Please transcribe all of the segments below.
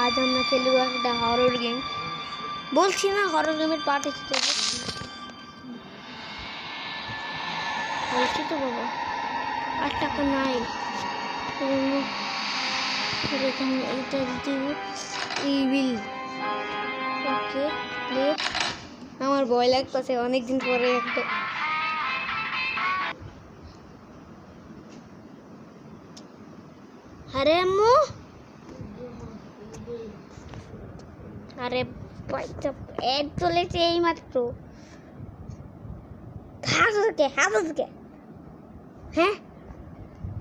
आज আমরা খেলবো একটা হরর গেম। বলছি না হরর গেমের পার্ট এসেছে, বলছি তো বাবা। 8 টাকা নাই, এখানে এইটা দিতে ইভিল। ওকে প্লে। আমার ভয় লাগতেছে অনেকদিন পরে একটা। আরে আম্মু, আরে পয়সা এড চলেছে এই মাত্র। হাসকে হ্যাঁ,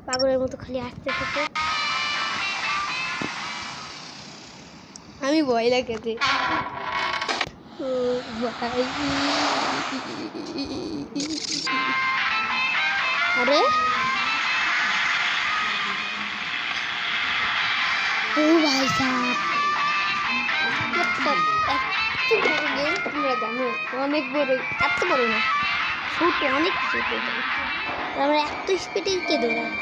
পাগলের মতো খালি আসতে থাকে। আমি ভয় লাগেছে। ও ভাই, আরে ও ভাই সাহেব, এত বড় গেম তোমরা জানো? অনেক বড়, এত বড় না, ছোট, অনেক ছোট। আমরা এত স্পিডে কে দৌড়ায়?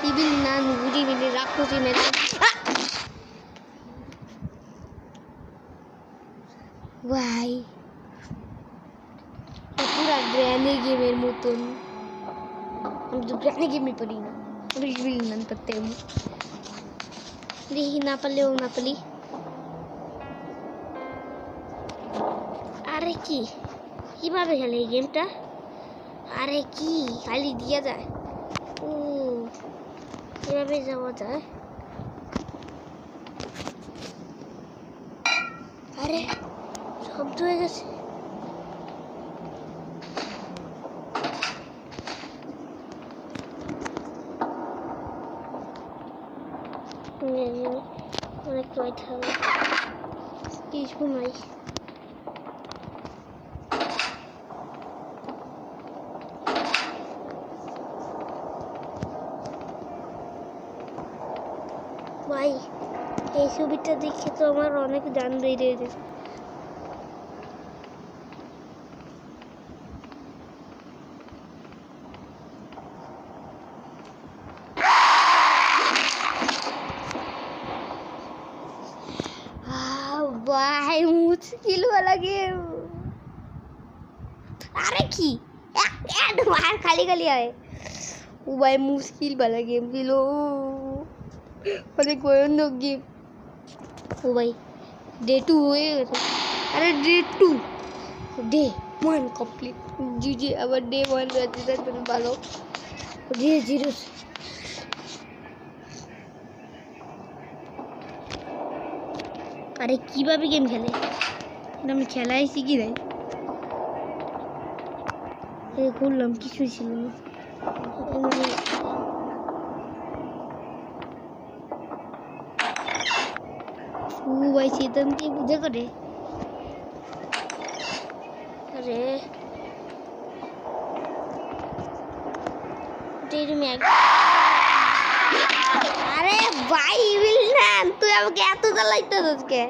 ইবিল নান বুড়ি মিলে রাক্ষসী মেরে ভাই, পুরা গ্র্যানি গেমের মতন। আমি তো গ্র্যানি গেমই পারি না, আমি ইবিল নান করতে দেখি, না পারলেও না পারি। আরে কি, কিভাবে খেলে এই গেমটা? আরে কি খালি দিয়া যায়? ও কিভাবে যাওয়া যায়? আরে শব্দ হয়ে গেছে। অনেক রাইট হবে, কিছু নাই। ভাই এই ছবিটা দেখে তো আমার অনেক জান বেরিয়ে গেছে। ভাই মুশকিল वाला गेम। अरे की एक बाहर खाली खाली आए। ओ भाई मुश्किल वाला गेम दिलो, অনেক ভয়ানক গেম। ও ভাই ডে 2 হয়ে গেছে। আরে ডে 2, ডে 1 কমপ্লিট। জি আবার ডে 1 রাতে থাকবেন ভালো। ডে 0 আরে কিভাবে গেম খেলে? আমি খেলাই শিখি নাই। করলাম কিছুই ছিল না। ও ভাই চেতন কি বুঝে করে? আরে আরে ভাই ইভিল না, তুই আমাকে এত জ্বালাইতে আজকে।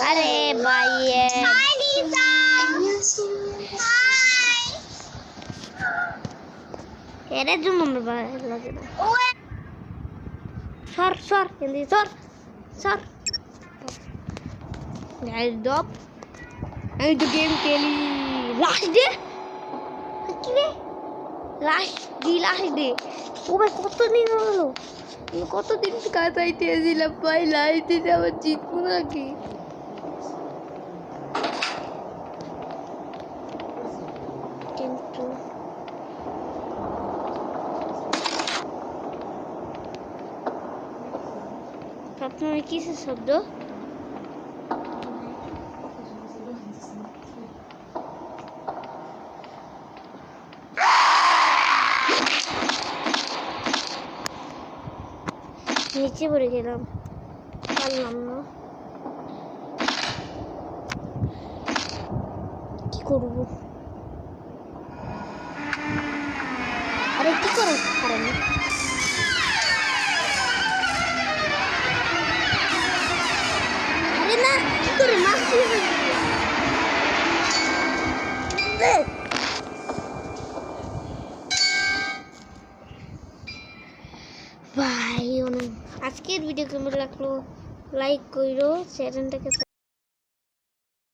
আরে ভাই এর জন্য আমার ভালো লাগে না। সর সর কিন্তু সর সর। ডপ আমি তো গেম খেলি। লাস্ট ডে কি রে? Last day. ও ভাই কতদিন হলো, কতদিন কাটাইতে এসেছিলাম ভাই। লাস্ট দিতে আবার জিতবো নাকি? কিন্তু আপনার কিসের শব্দ? নিচে পড়ে গেলাম, পারলাম না। কি করবো? আরে কি করো? আরে না, কি করে মারছি? ভাই অনেক আজকের ভিডিও কেমন লাগলো লাইক করো চ্যানেলটাকে